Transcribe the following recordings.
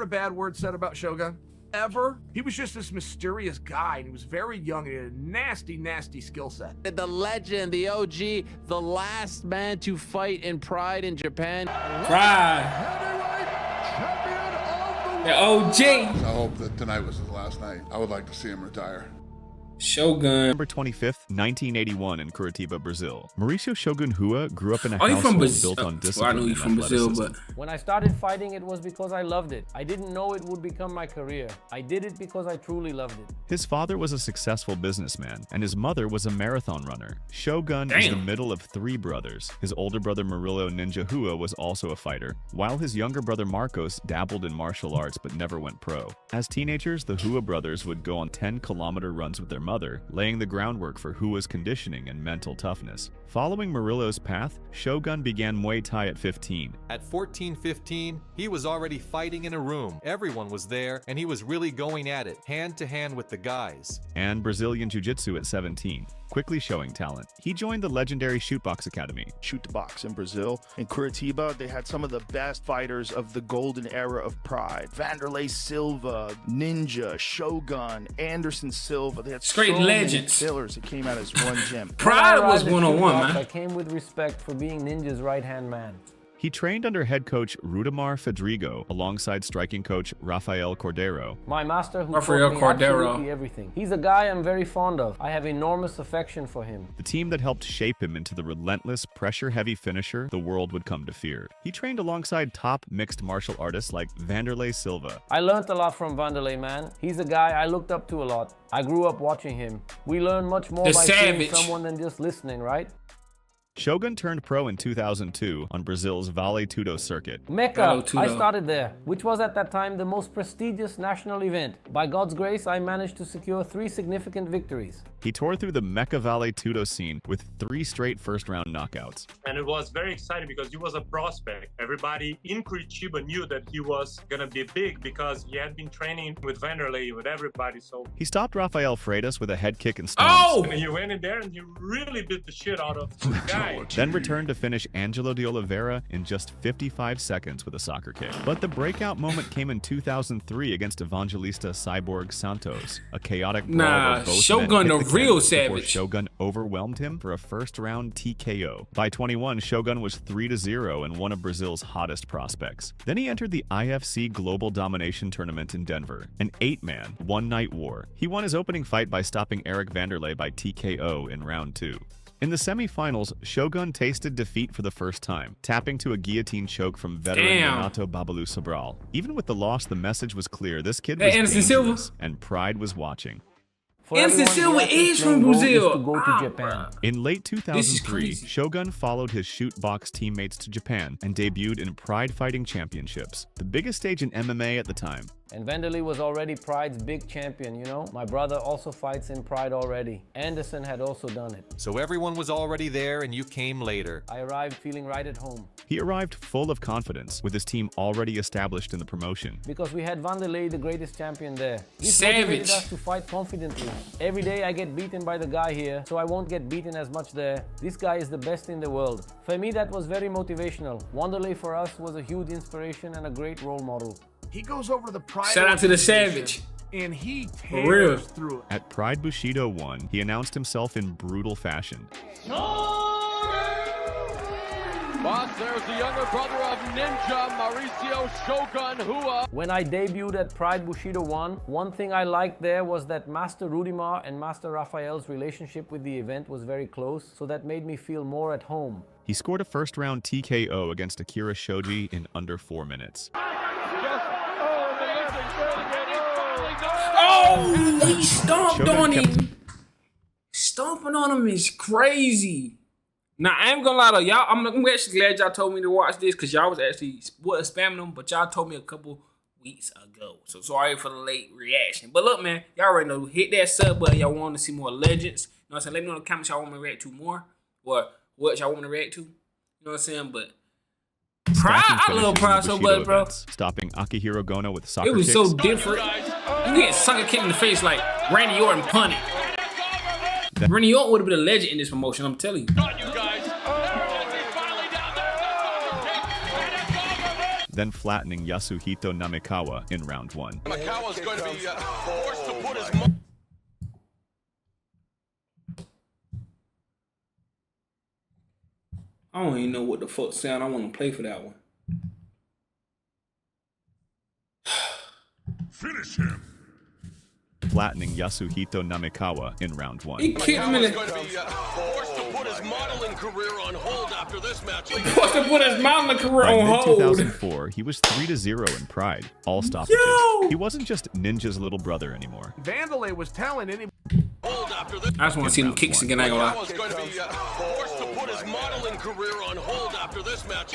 a bad word said about Shogun? Ever? He was just this mysterious guy, and he was very young, and he had a nasty, nasty skill set. The legend, the OG, the last man to fight in Pride in Japan. Pride. The OG. I hope that tonight was his last night. I would like to see him retire. Shogun. November 25th, 1981 in Curitiba, Brazil. Mauricio Shogun Rua grew up in a Oh, you from household Brazil? built on Well, I discipline knew you and from Brazil, athleticism. but When I started fighting, it was because I loved it. I didn't know it would become my career. I did it because I truly loved it. His father was a successful businessman, and his mother was a marathon runner. Shogun is the Damn. middle of 3 brothers. His older brother Murilo Ninja Rua was also a fighter, while his younger brother Marcos dabbled in martial arts but never went pro. As teenagers, the Rua brothers would go on 10-kilometer runs with their mother, laying the groundwork for Rua's conditioning and mental toughness. Following Murilo's path, Shogun began Muay Thai at 15. At 14-15, he was already fighting in a room. Everyone was there, and he was really going at it, hand to hand with the guys. And Brazilian Jiu-Jitsu at 17, quickly showing talent. He joined the legendary Shootbox Academy. Shootbox in Brazil. In Curitiba, they had some of the best fighters of the golden era of Pride. Vanderlei Silva, Ninja, Shogun, Anderson Silva. They had Straight so legends. many killers that came out as one gym. Pride was When I arrived at one-on-one, Shootbox, man. I came with respect for being Ninja's right-hand man. He trained under head coach Rudimar Fedrigo alongside striking coach Rafael Cordero. My master who Rafael taught me Cordero. absolutely everything. He's a guy I'm very fond of. I have enormous affection for him. The team that helped shape him into the relentless, pressure-heavy finisher the world would come to fear. He trained alongside top mixed martial artists like Vanderlei Silva. I learned a lot from Vanderlei, man. He's a guy I looked up to a lot. I grew up watching him. We learn much more The by seeing Savage. someone than just listening, right? Shogun turned pro in 2002 on Brazil's Vale Tudo circuit. Mecca, Hello, Tudo. I started there, which was at that time the most prestigious national event. By God's grace, I managed to secure 3 significant victories. He tore through the Mecca Vale Tudo scene with 3 straight first-round knockouts. And it was very exciting because he was a prospect. Everybody in Curitiba knew that he was gonna be big because he had been training with Vanderlei, with everybody. So He stopped Rafael Freitas with a head kick and stomps. Oh! he went in there and he really beat the shit out of the guy. Then returned to finish Angelo de Oliveira in just 55 seconds with a soccer kick. But the breakout moment came in 2003 against Evangelista Cyborg Santos, a chaotic brawl Nah, where both Shogun men the hit the real canvas before savage. Shogun overwhelmed him for a first-round TKO. By 21, Shogun was 3-0 and one of Brazil's hottest prospects. Then he entered the IFC Global Domination Tournament in Denver, an 8-man, one-night war. He won his opening fight by stopping Eric Vanderlei by TKO in round 2. In the semifinals, Shogun tasted defeat for the first time, tapping to a guillotine choke from veteran Damn. Renato Babalu Sobral. Even with the loss, the message was clear. This kid Hey, was Anderson Silva. dangerous, and Pride was watching. For Anderson everyone, Silva the athlete's is from main goal Brazil. to go to Ah, Japan. bruh. In late This is 2003, crazy. Shogun followed his Shootbox teammates to Japan and debuted in Pride Fighting Championships, the biggest stage in MMA at the time. And Vanderlei was already Pride's big champion, you know? My brother also fights in Pride already. Anderson had also done it. So everyone was already there, and you came later. I arrived feeling right at home. He arrived full of confidence, with his team already established in the promotion. Because we had Vanderlei, the greatest champion there. This Savage. motivated us to fight confidently. Every day I get beaten by the guy here, so I won't get beaten as much there. This guy is the best in the world. For me, that was very motivational. Vanderlei for us was a huge inspiration and a great role model. He goes over to the Pride Shout out to the organization, Savage. and he For real. tears through it. At Pride Bushido 1, he announced himself in brutal fashion. Boss, there's the younger brother of Ninja, Mauricio Shogun Rua. When I debuted at Pride Bushido 1, one thing I liked there was that Master Rudimar and Master Rafael's relationship with the event was very close, so that made me feel more at home. He scored a first-round TKO against Akira Shoji in under 4 minutes. Oh, he stomped Shogun on kept- him. Stomping on him is crazy. Now, I ain't gonna lie though, y'all. I'm actually glad y'all told me to watch this because y'all was actually spamming them, but y'all told me a couple weeks ago. So sorry for the late reaction. But look, man, y'all already know. Hit that sub button. Y'all want to see more legends. You know what I'm saying? Let me know in the comments y'all want me to react to more. Or what y'all want me to react to. You know what I'm saying? But Pride, I love Pride so much, bro. Stopping Akihiro Gono with soccer It was kicks. so different. You get sucker kick in the face like Randy Orton punted. Randy Orton would have been a legend in this promotion, I'm telling you. then flattening Yasuhito Namikawa in round 1. Namikawa's going to be forced to put his I don't even know what the fuck sound I want to play for that one. Finish him. Flattening Yasuhito Namikawa in round 1. He kicked him in the... going to be forced to put his modeling career on hold after this match. Forced to put his modeling career By on hold. mid-2004, he was 3-0 in Pride, all stoppages. Yo! He wasn't just Ninja's little brother anymore. Vandalay was telling anybody. Hold after this. I just want to see them kicks again, I ain't gonna lie. Namikawa's going to be forced to put his modeling career on hold after this match.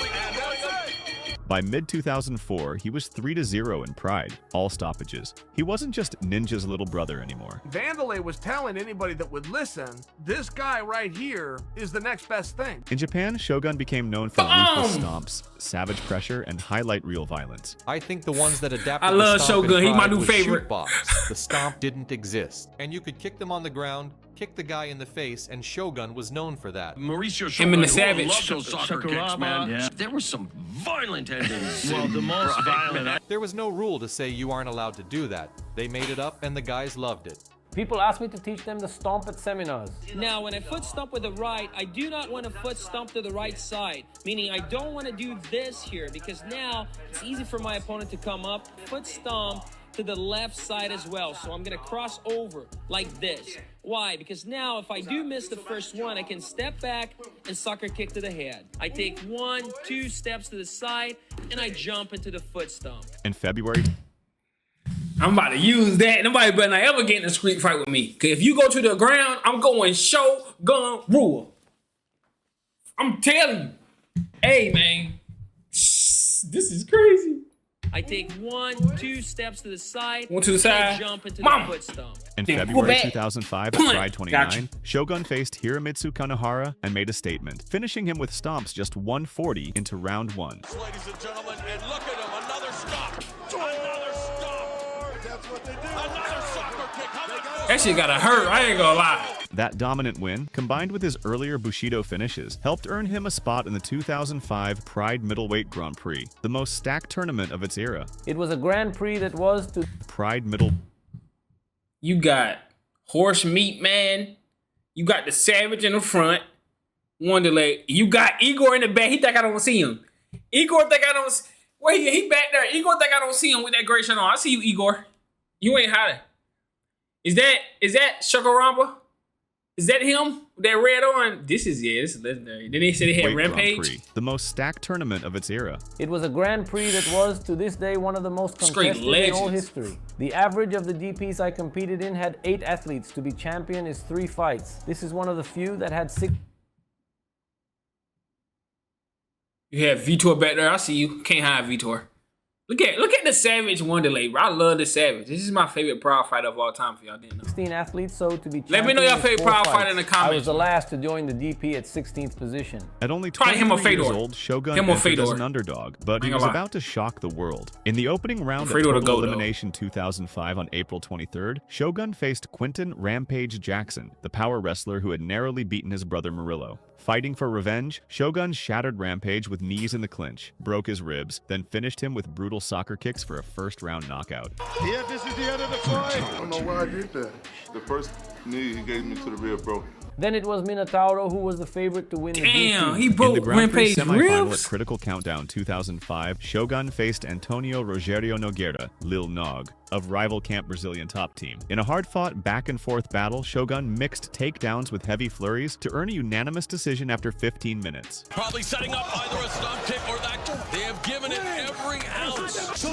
By mid-2004, he was 3-0 in Pride, all stoppages. He wasn't just Ninja's little brother anymore. Vandalay was telling anybody that would listen, this guy right here is the next best thing. In Japan, Shogun became known for ruthless stomps, savage pressure, and highlight reel violence. I think the ones that adapted I love the stomp in Shogun. He my Pride new was favorite. Shootbox. The stomp didn't exist. And you could kick them on the ground, kick the guy in the face, and Shogun was known for that. Mauricio Him and the Shogun Rua Savage. loved those soccer kicks, man. Yeah. There were some violent endings. Well, the most violent. There was no rule to say you aren't allowed to do that. They made it up and the guys loved it. People ask me to teach them the stomp at seminars. Now, when I foot stomp with the right, I do not want to foot stomp to the right side. Meaning I don't want to do this here because now it's easy for my opponent to come up, foot stomp to the left side as well. So I'm going to cross over like this. Why? Because now if I do miss the first one, I can step back and soccer kick to the head. I take 1, 2 steps to the side and I jump into the foot stomp. In February, I'm about to use that. Nobody better not ever get in a street fight with me. Cause if you go to the ground, I'm going Shogun Rua. I'm telling you. Hey, man. This is crazy. I take 1, 2 steps to the side. One to the and side. I jump into Mama. the foot stomp. in Pull February back. 2005 at Pull it. Pride 29, Gotcha. Shogun faced Hiromitsu Kanehara and made a statement, finishing him with stomps just 140 into round 1. Ladies and gentlemen, and look at him, another stop. Another stop. That's what they do. Another soccer kick. How much more? That shit gotta hurt. I ain't gonna lie. That dominant win, combined with his earlier Bushido finishes, helped earn him a spot in the 2005 Pride Middleweight Grand Prix, the most stacked tournament of its era. It was a Grand Prix that was to Pride Middle... You got Horse Meat Man. You got the Savage in the front. Wonderlay. You got Igor in the back. He think I don't see him. Igor think I don't... Wait, he back there. Igor think I don't see him with that gray shirt on. I see you, Igor. You ain't hiding. Is that Shogun Rua? Is that him? With that red on? This is legendary. Then they said they had Weight Grand Rampage. Prix, the most stacked tournament of its era. It was a Grand Prix that was, to this day, one of the most Straight contested in all legends. history. The average of the DPs I competed in had 8 athletes. To be champion is 3 fights. This is one of the few that had 6. You have Vitor back there. I see you. Can't hide Vitor. Look at the Savage Wonderlay, bro. I love the Savage. This is my favorite Proud fighter of all time, if y'all didn't know. 16 athletes, so to be champion Let me know your is favorite 4 Proud fights. fighter in the I was comments. the last to join the DP at 16th position. At only Probably him or 23 years Fedor. old, Shogun Him or entered as Fedor. an underdog, but he Ain't was gonna lie. about to shock the world. In the opening round of Fedor to Total go, though. Elimination 2005 on April 23rd, Shogun faced Quinton Rampage Jackson, the power wrestler who had narrowly beaten his brother Murillo. Fighting for revenge, Shogun shattered Rampage with knees in the clinch, broke his ribs, then finished him with brutal soccer kicks for a first-round knockout. Yeah, this is the end of the fight. I don't know why I did that. The first knee he gave me to the rib broke. Then it was Minotauro who was the favorite to win the Damn, DP. he In the broke Grand Prix Rampage semifinal ribs. at Critical Countdown 2005, Shogun faced Antonio Rogerio Nogueira, Lil Nog, of rival Camp Brazilian Top Team. In a hard-fought back-and-forth battle, Shogun mixed takedowns with heavy flurries to earn a unanimous decision after 15 minutes. Probably setting up either a stomp kick or that. They have given it every ounce.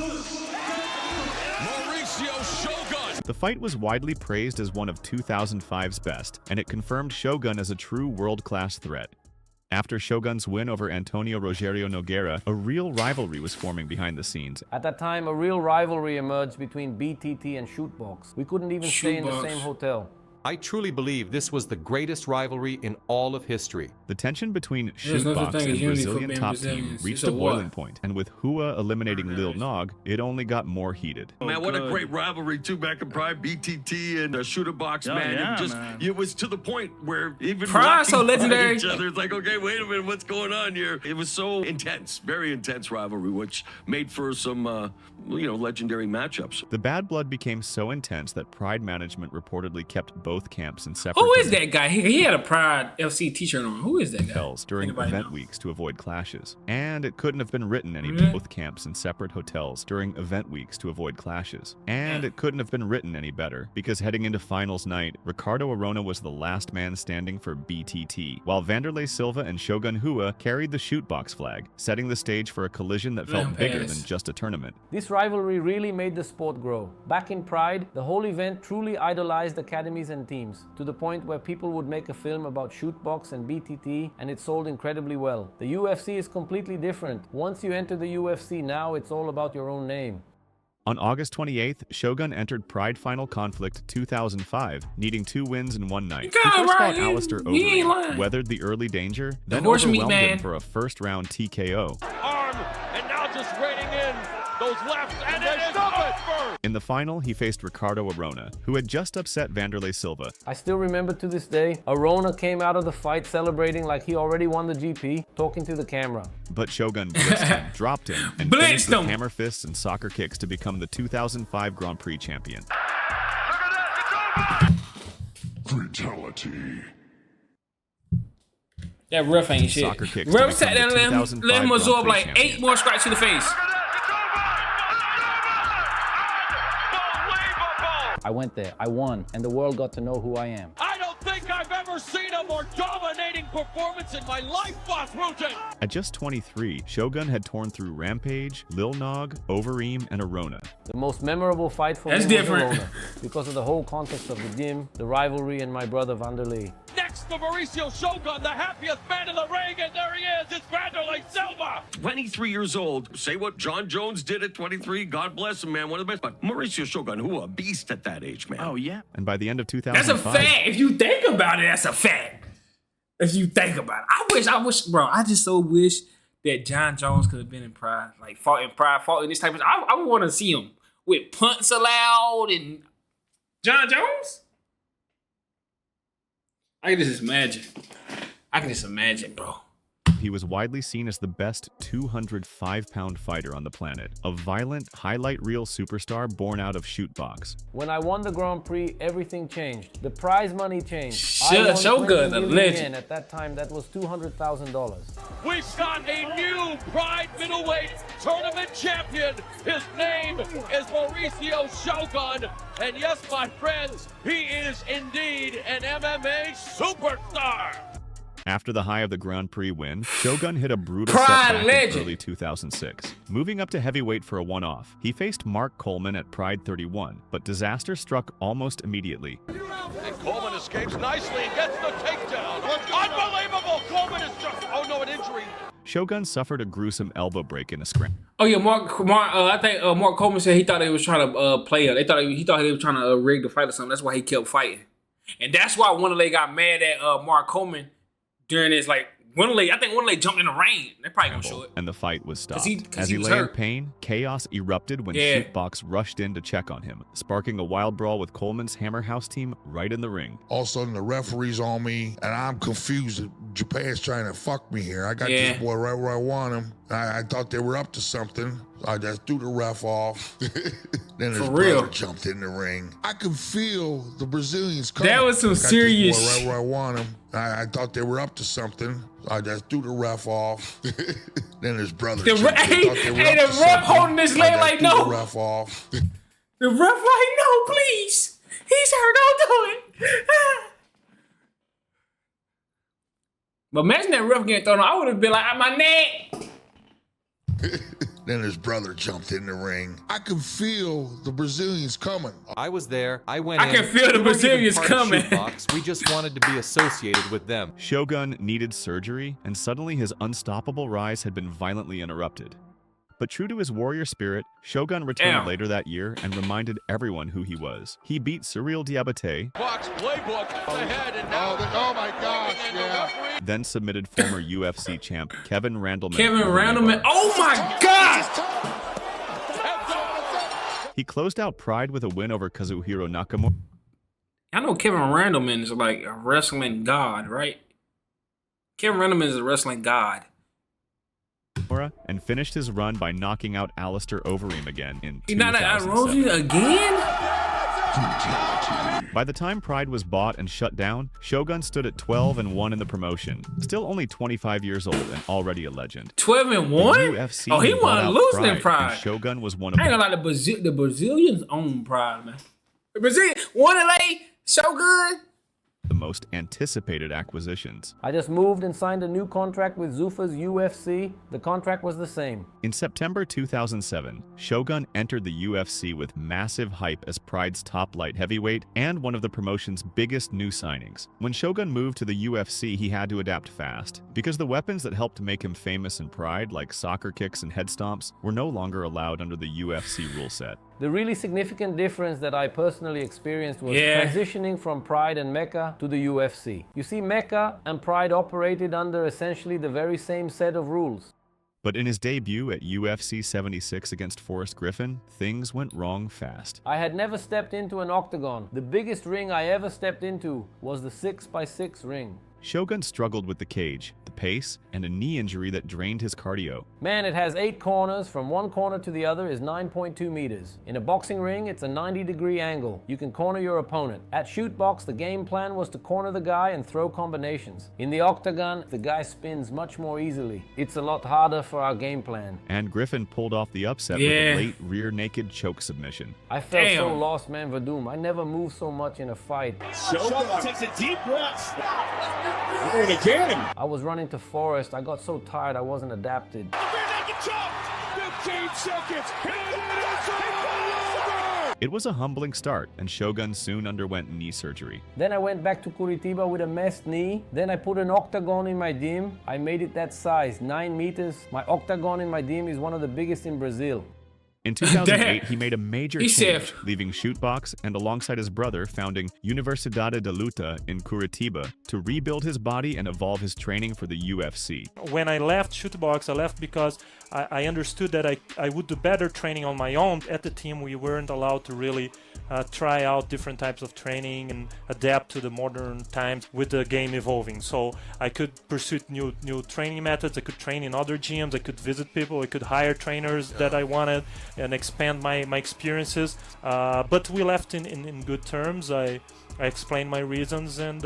Mauricio Shogun. The fight was widely praised as one of 2005's best, and it confirmed Shogun as a true world-class threat. After Shogun's win over Antonio Rogerio Nogueira, a real rivalry was forming behind the scenes. At that time, a real rivalry emerged between BTT and Shootbox. We couldn't even stay in the Shootbox. same hotel. I truly believe this was the greatest rivalry in all of history. The tension between There's no such Shootbox thing as and unity for Brazilian being top team Brazilians. reached It's a a war. boiling point, and with Rua eliminating Lil Nog, it only got more heated. Man, what a great rivalry too back in Pride, BTT and Shootbox, man. Yeah, It was to the point where even Pride so walking by legendary. each other, it's like, okay, wait a minute, what's going on here? It was so intense, very intense rivalry, which made for some, legendary matchups. The bad blood became so intense that Pride management reportedly kept both camps in separate Who is that guy? He had a Pride FC t-shirt on. Who is that guy? hotels during Anybody event know? weeks to avoid clashes. And it couldn't have been written any Really? both camps in separate hotels during event weeks to avoid clashes. And it couldn't have been written any better, because heading into finals night, Ricardo Arona was the last man standing for BTT, while Vanderlei Silva and Shogun Rua carried the Shootbox flag, setting the stage for a collision that felt bigger than just a tournament. This rivalry really made the sport grow. Back in Pride, the whole event truly idolized academies and teams, to the point where people would make a film about Shootbox and BTT, and it sold incredibly well. The UFC is completely different. Once you enter the UFC now, it's all about your own name. On August 28th, Shogun entered Pride Final Conflict 2005, needing 2 wins in one night. He kinda first right. fought Alistair He ain't Overeem, lying. weathered the early danger, then horse meat overwhelmed man. him for a first-round TKO. Arm, and now just raiding in those lefts, and it is over. In the final, he faced Ricardo Arona, who had just upset Vanderlei Silva. I still remember to this day, Arona came out of the fight celebrating like he already won the GP, talking to the camera. But Shogun blitzed him, dropped him, and Blitzed finished with him. hammer fists and soccer kicks to become the 2005 Grand Prix champion. Fatality. That ref ain't shit. Soccer kicks to Ref become sat down the and let him 2005 absorb Grand Prix like 8 champion. more strikes to the face. I went there, I won, and the world got to know who I am. I don't think I've ever seen a more dominating performance in my life, Boss Rutan. At just 23, Shogun had torn through Rampage, Lil Nog, Overeem, and Arona. The most memorable fight for That's me was different. Arona, because of the whole context of the gym, the rivalry, and my brother Vanderlei. Next to Mauricio Shogun, the happiest man in the ring, and there he is, it's Vanderlei Silva. 23 years old. Say what Jon Jones did at 23. God bless him, man. One of the best. But Mauricio Shogun, who a beast at that age, man. Oh, yeah. And by the end of That's 2005, a fact. If you think about it, that's a fact. If you think about it. I wish, bro, I just so wish that Jon Jones could have been in Pride. Like, fought in this type of... I would want to see him with punts allowed and... Jon Jones? I can just imagine, bro. he was widely seen as the best 205-pound fighter on the planet, a violent, highlight reel superstar born out of Shootbox. When I won the Grand Prix, everything changed. The prize money changed. Shogun, the legend. At that time, that was $200,000. We've got a new Pride middleweight tournament champion. His name is Mauricio Shogun. And yes, my friends, he is indeed an MMA superstar. After the high of the Grand Prix win, Shogun hit a brutal Pride setback legend. in early 2006. Moving up to heavyweight for a one-off, he faced Mark Coleman at Pride 31, but disaster struck almost immediately. And Coleman escapes nicely and gets the takedown. Unbelievable! Coleman is just, oh no, an injury. Shogun suffered a gruesome elbow break in a scramble. Oh yeah, I think Mark Coleman said he thought he was trying to play it. He thought he was trying to rig the fight or something. That's why he kept fighting, and that's why Wanderlei got mad at Mark Coleman during his I think Wanderlei jumped in the rain. They're probably gonna show it. And the fight was stopped. 'Cause As he he was lay in hurt. pain, chaos erupted when Yeah. Shootbox rushed in to check on him, sparking a wild brawl with Coleman's Hammer House team right in the ring. All of a sudden, the referee's on me, and I'm confused. Japan's trying to fuck me here. I got Yeah. this boy right where I want him. I thought they were up to something. I just threw the ref off. Then his For real. brother jumped in the ring. I could feel the Brazilians coming. That was some I got serious this boy shit. right where I want him. I thought they were up to something. I just threw the ref off. Then his brother The jumped in. hey, Thought they were hey, up the to ref something. holding his I leg just like, threw no. the ref off. The ref like, no, please. He's hurt. Don't do it. But imagine that ref getting thrown on. I would have been like, my neck. Then his brother jumped in the ring. I could feel the Brazilians coming. I was there. I went I in. can feel the We weren't even Brazilians part of coming. Shootbox. We just wanted to be associated with them. Shogun needed surgery, and suddenly his unstoppable rise had been violently interrupted. But true to his warrior spirit, Shogun returned later that year and reminded everyone who he was. He beat Cyril Diabaté, Box playbook ahead, and now Oh my gosh, yeah. then submitted former UFC champ Kevin Randleman. Oh my God! He closed out Pride with a win over Kazuhiro Nakamura. I know Kevin Randleman is like a wrestling god, right? Kevin Randleman is a wrestling god. And finished his run by knocking out Alistair Overeem again in 2007. He not at Rosie again? By the time Pride was bought and shut down, Shogun stood at 12-1 in the promotion. Still only 25 years old and already a legend. 12-1? UFC Oh, he bought wasn't out losing in and Pride. Shogun was one of I ain't gonna lie, the Brazilians own Pride, man. The Brazilian, Wanderlei, Shogun. the most anticipated acquisitions. I just moved and signed a new contract with Zuffa's UFC. The contract was the same. In September 2007, Shogun entered the UFC with massive hype as Pride's top light heavyweight and one of the promotion's biggest new signings. When Shogun moved to the UFC, he had to adapt fast, because the weapons that helped make him famous in Pride, like soccer kicks and head stomps, were no longer allowed under the UFC rule set. The really significant difference that I personally experienced was transitioning from Pride and Mecca to the UFC. You see, Mecca and Pride operated under essentially the very same set of rules. But in his debut at UFC 76 against Forrest Griffin, things went wrong fast. I had never stepped into an octagon. The biggest ring I ever stepped into was the 6x6 ring. Shogun struggled with the cage, the pace, and a knee injury that drained his cardio. Man, it has 8 corners. From one corner to the other is 9.2 meters. In a boxing ring, it's a 90-degree angle. You can corner your opponent. At Shootbox, the game plan was to corner the guy and throw combinations. In the octagon, the guy spins much more easily. It's a lot harder for our game plan. And Griffin pulled off the upset with a late rear naked choke submission. I felt so lost, man, Verdum. I never moved so much in a fight. Shogun takes a deep breath. I was running to Forrest. I got so tired I wasn't adapted. 15 seconds. It was a humbling start, and Shogun soon underwent knee surgery. Then I went back to Curitiba with a messed knee. Then I put an octagon in my gym. I made it that size, 9 meters. My octagon in my gym is one of the biggest in Brazil. In 2008, he made a major change, leaving Shootbox and alongside his brother founding Universidade da Luta in Curitiba to rebuild his body and evolve his training for the UFC. When I left Shootbox, I left because I understood that I would do better training on my own. At the team, we weren't allowed to really try out different types of training and adapt to the modern times with the game evolving. So I could pursue new training methods, I could train in other gyms, I could visit people, I could hire trainers that I wanted and expand my experiences. But we left in good terms. I explained my reasons and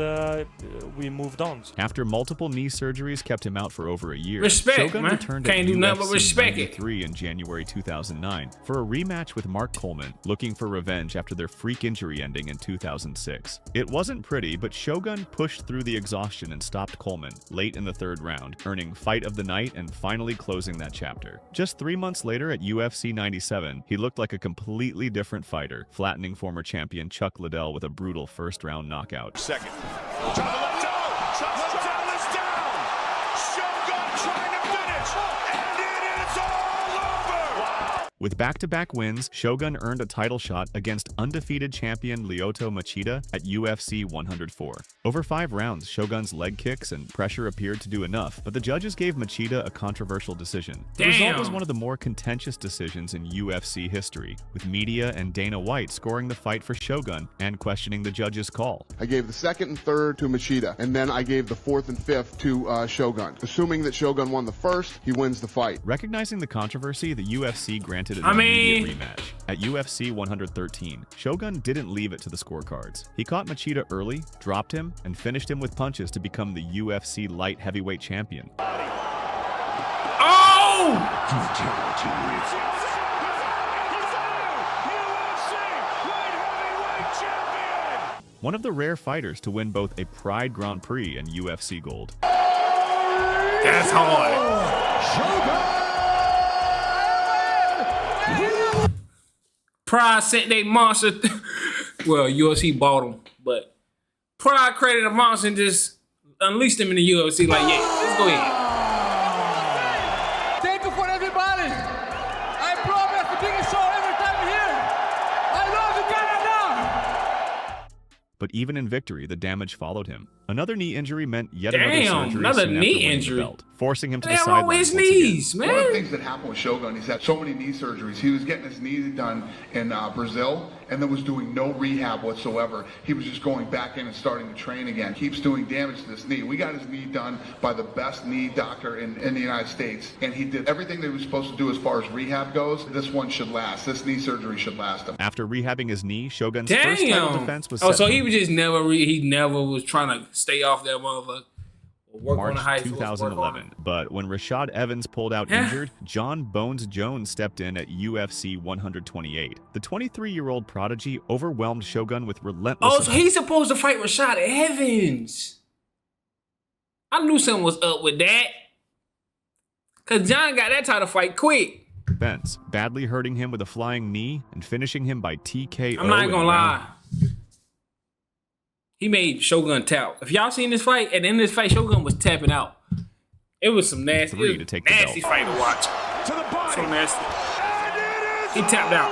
we moved on. After multiple knee surgeries kept him out for over a year, Respect, Shogun man. returned Can't at do nothing UFC but respect it. 93 in January 2009 for a rematch with Mark Coleman, looking for revenge after their freak injury ending in 2006. It wasn't pretty, but Shogun pushed through the exhaustion and stopped Coleman late in the third round, earning Fight of the Night and finally closing that chapter. Just 3 months later at UFC 97, he looked like a completely different fighter, flattening former champion Chuck Liddell with a brutal first-round knockout. Second. Liddell is down. Shogun trying to finish. And it is all over. Wow. With back-to-back wins, Shogun earned a title shot against undefeated champion Lyoto Machida at UFC 104. Over 5 rounds, Shogun's leg kicks and pressure appeared to do enough, but the judges gave Machida a controversial decision. The result was one of the more contentious decisions in UFC history, with media and Dana White scoring the fight for Shogun and questioning the judge's call. I gave the 2nd and 3rd to Machida, and then I gave the 4th and 5th to Shogun. Assuming that Shogun won the 1st, he wins the fight. Recognizing the controversy, the UFC granted an immediate rematch. At UFC 113, Shogun didn't leave it to the scorecards. He caught Machida early, dropped him, and finished him with punches to become the UFC light heavyweight champion. One of the rare fighters to win both a Pride Grand Prix and UFC gold. That's hard. Pride sent they monster. Well, UFC bought them, but Pride created a monster and just unleashed them in the UFC. Like, yeah, let's go ahead. Take it for everybody. but even in victory, the damage followed him. Another knee injury meant yet another surgery another soon after knee winning the injury. belt, forcing him to the What's wrong with sidelines his once again. knees, One of the man? things that happened with Shogun, he's had so many knee surgeries. He was getting his knee done in Brazil and then was doing no rehab whatsoever. He was just going back in and starting to train again. Keeps doing damage to this knee. We got his knee done by the best knee doctor in the United States, and he did everything that he was supposed to do as far as rehab goes. This one should last. This knee surgery should last him. After rehabbing his knee, Shogun's first title defense was Oh, set so for he was just he never was trying to stay off that motherfucker. Or work on March the heights. 2011. But when Rashad Evans pulled out injured, Jon Bones Jones stepped in at UFC 128. The 23-year-old prodigy overwhelmed Shogun with relentless. Oh, so he's supposed to fight Rashad Evans. I knew something was up with that. Cause John got that title fight quick. Defense, badly hurting him with a flying knee and finishing him by TKO. I'm not in gonna round- lie. He made Shogun tap. If y'all seen this fight, at the end of this fight, Shogun was tapping out. It was some nasty, Three to take the nasty belt. fight to watch. So nasty. He tapped out.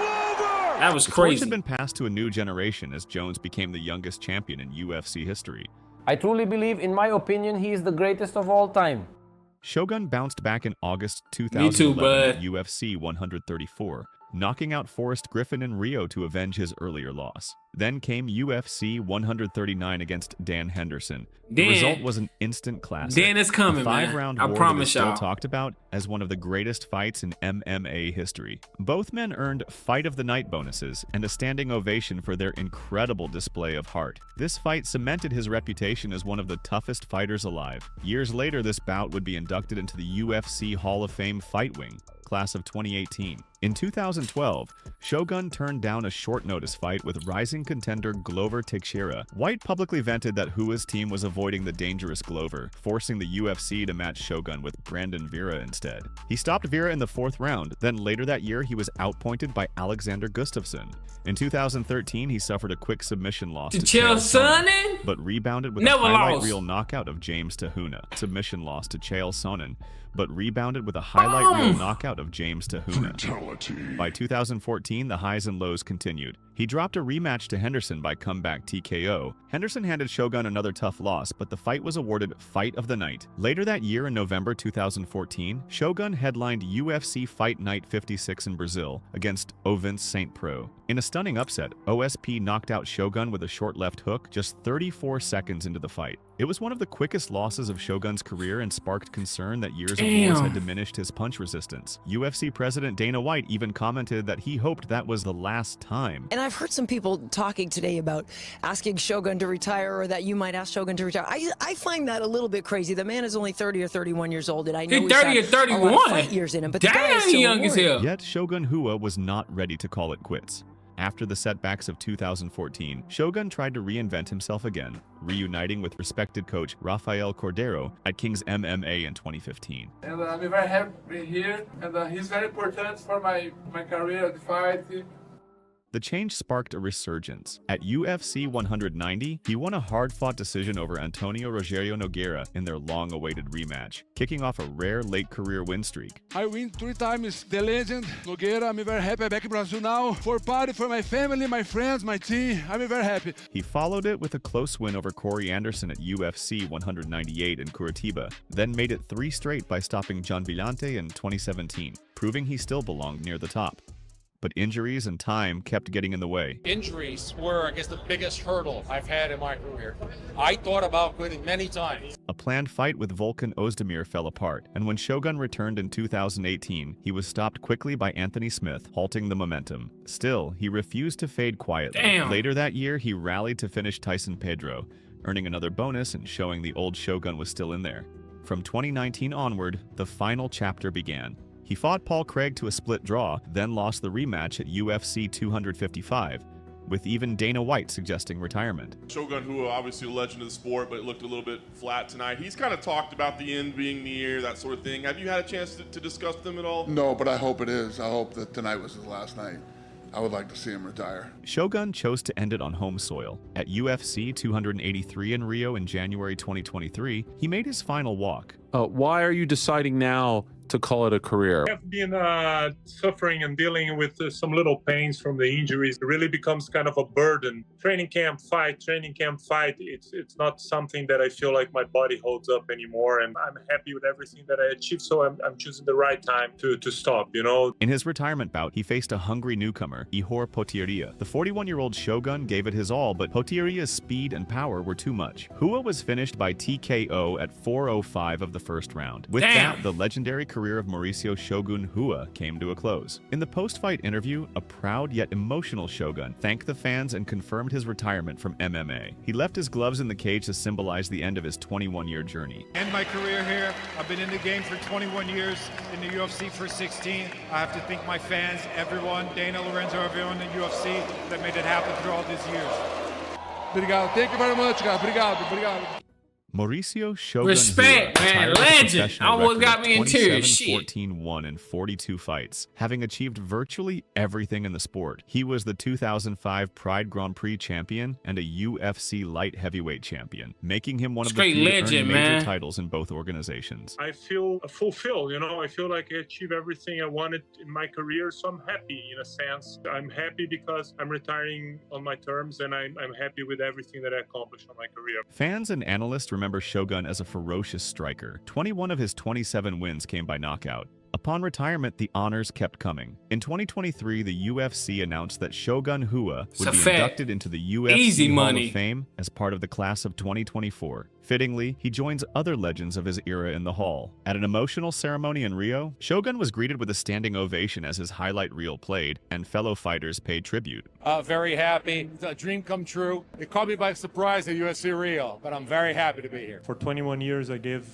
That was The torch crazy. had been passed to a new generation as Jones became the youngest champion in UFC history. I truly believe, in my opinion, he is the greatest of all time. Shogun bounced back in August Me 2011 too, at bud. UFC 134, knocking out Forrest Griffin in Rio to avenge his earlier loss. Then came UFC 139 against Dan Henderson. The Dan- result was an instant classic. Dan is coming, a man. five-round I war promise that is still y'all. talked about as one of the greatest fights in MMA history. Both men earned Fight of the Night bonuses and a standing ovation for their incredible display of heart. This fight cemented his reputation as one of the toughest fighters alive. Years later, this bout would be inducted into the UFC Hall of Fame Fight Wing, class of 2018. In 2012, Shogun turned down a short-notice fight with rising contender Glover Teixeira. White publicly vented that Rua's team was avoiding the dangerous Glover, forcing the UFC to match Shogun with Brandon Vera instead. He stopped Vera in the 4th round, then later that year he was outpointed by Alexander Gustafsson. In 2013, he suffered a quick submission loss to Chael Sonnen, but rebounded with Never a highlight lost. reel knockout of James Tahuna. Submission loss to Chael Sonnen, but rebounded with a highlight reel knockout of James Tahuna. By 2014, the highs and lows continued. He dropped a rematch to Henderson by comeback TKO. Henderson handed Shogun another tough loss, but the fight was awarded Fight of the Night. Later that year, in November 2014, Shogun headlined UFC Fight Night 56 in Brazil against Ovince St. Pro. In a stunning upset, OSP knocked out Shogun with a short left hook just 34 seconds into the fight. It was one of the quickest losses of Shogun's career and sparked concern that years of wars had diminished his punch resistance. UFC President Dana White even commented that he hoped that was the last time. And I've heard some people talking today about asking Shogun to retire, or that you might ask Shogun to retire. I find that a little bit crazy. The man is only 30 or 31 years old, and I know He's he's 30 had or 31. a lot of fight years in him. But the guy is Damn, still young a as warrior. hell. Yet Shogun Rua was not ready to call it quits. After the setbacks of 2014, Shogun tried to reinvent himself again, reuniting with respected coach Rafael Cordero at King's MMA in 2015. And I'm very happy to be here, and he's very important for my career at the fight. The change sparked a resurgence. At UFC 190, he won a hard-fought decision over Antonio Rogério Nogueira in their long-awaited rematch, kicking off a rare late-career win streak. I win 3 times the legend, Nogueira. I'm very happy back in Brazil now. For party for my family, my friends, my team. I'm very happy. He followed it with a close win over Corey Anderson at UFC 198 in Curitiba, then made it 3 straight by stopping John Villante in 2017, proving he still belonged near the top. But injuries and time kept getting in the way. Injuries were, I guess, the biggest hurdle I've had in my career. I thought about quitting many times. A planned fight with Volkan Ozdemir fell apart, and when Shogun returned in 2018, he was stopped quickly by Anthony Smith, halting the momentum. Still, he refused to fade quietly. Damn. Later that year, he rallied to finish Tyson Pedro, earning another bonus and showing the old Shogun was still in there. From 2019 onward, the final chapter began. He fought Paul Craig to a split draw, then lost the rematch at UFC 255, with even Dana White suggesting retirement. Shogun Rua, obviously a legend of the sport, but it looked a little bit flat tonight. He's kind of talked about the end being near, that sort of thing. Have you had a chance to discuss them at all? No, but I hope it is. I hope that tonight was his last night. I would like to see him retire. Shogun chose to end it on home soil. At UFC 283 in Rio in January 2023, he made his final walk. Why are you deciding now to call it a career? I've been suffering and dealing with some little pains from the injuries. It really becomes kind of a burden. Training camp fight. It's not something that I feel like my body holds up anymore, and I'm happy with everything that I achieved, so I'm choosing the right time to stop, you know? In his retirement bout, he faced a hungry newcomer, Ihor Potieria. The 41-year-old Shogun gave it his all, but Potieria's speed and power were too much. Rua was finished by TKO at 4:05 of the first round. With that, the legendary career of Mauricio Shogun Rua came to a close. In the post-fight interview, a proud yet emotional Shogun thanked the fans and confirmed his retirement from MMA. He left his gloves in the cage to symbolize the end of his 21-year journey. End my career here. I've been in the game for 21 years, in the UFC for 16. I have to thank my fans, everyone, Dana, Lorenzo, everyone in the UFC that made it happen through all these years. Obrigado. Thank you very much, guys. Obrigado. Mauricio Shogun Respect, Rua man. retired with a Legend. professional Almost record got of me in tears. Shit. 27-14-1 in 42 fights. Having achieved virtually everything in the sport, he was the 2005 Pride Grand Prix champion and a UFC light heavyweight champion, making him one of the few to earn major titles in both organizations. I feel fulfilled, you know? I feel like I achieved everything I wanted in my career, so I'm happy in a sense. I'm happy because I'm retiring on my terms, and I'm happy with everything that I accomplished on my career. Fans and analysts remember Shogun as a ferocious striker. 21 of his 27 wins came by knockout. Upon retirement, the honors kept coming. In 2023, the UFC announced that Shogun Rua would be inducted into the UFC Hall of Fame as part of the class of 2024. Fittingly, he joins other legends of his era in the hall. At an emotional ceremony in Rio, Shogun was greeted with a standing ovation as his highlight reel played, and fellow fighters paid tribute. Very happy. It's a dream come true. It caught me by surprise at UFC Rio, but I'm very happy to be here. For 21 years, I gave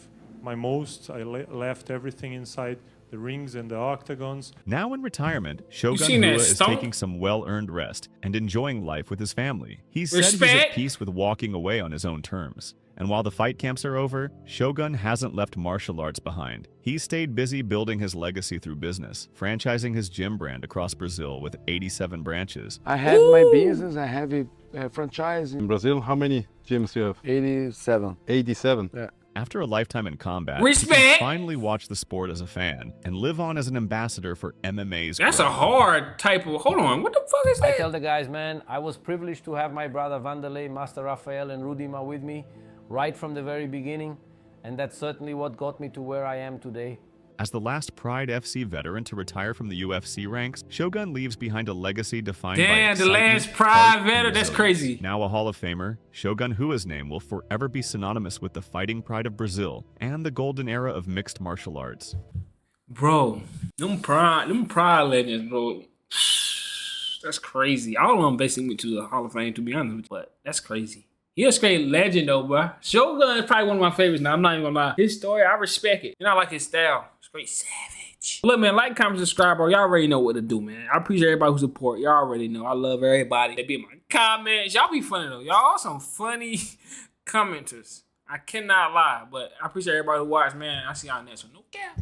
my most. I left everything inside the rings and the octagons. Now in retirement, Shogun Rua is taking some well-earned rest and enjoying life with his family. He said he's at peace with walking away on his own terms. And while the fight camps are over, Shogun hasn't left martial arts behind. He's stayed busy building his legacy through business, franchising his gym brand across Brazil with 87 branches. I have my business, I have a franchise. In Brazil, how many gyms do you have? 87. 87? Yeah. After a lifetime in combat, he can finally watch the sport as a fan and live on as an ambassador for MMA's That's a hard type of... Hold on, what the fuck is that? I tell the guys, man, I was privileged to have my brother Vanderlei, Master Rafael, and Rudima with me right from the very beginning, and that's certainly what got me to where I am today. As the last Pride FC veteran to retire from the UFC ranks, Shogun leaves behind a legacy defined by excitement, the last Pride veteran, that's resilience. crazy. Now a Hall of Famer, Shogun Rua's name will forever be synonymous with the fighting pride of Brazil and the golden era of mixed martial arts. Bro, them Pride legends, bro. That's crazy. All of them basically went to the Hall of Fame, to be honest with you, but that's crazy. He a straight legend though, bro. Shogun is probably one of my favorites now. I'm not even gonna lie. His story, I respect it. And I like his style. Straight savage. Look, man, like, comment, subscribe, bro. Y'all already know what to do, man. I appreciate everybody who support. Y'all already know. I love everybody. They be in my comments. Y'all be funny though. Y'all some funny commenters. I cannot lie, but I appreciate everybody who watched, man. I see y'all next one. No cap.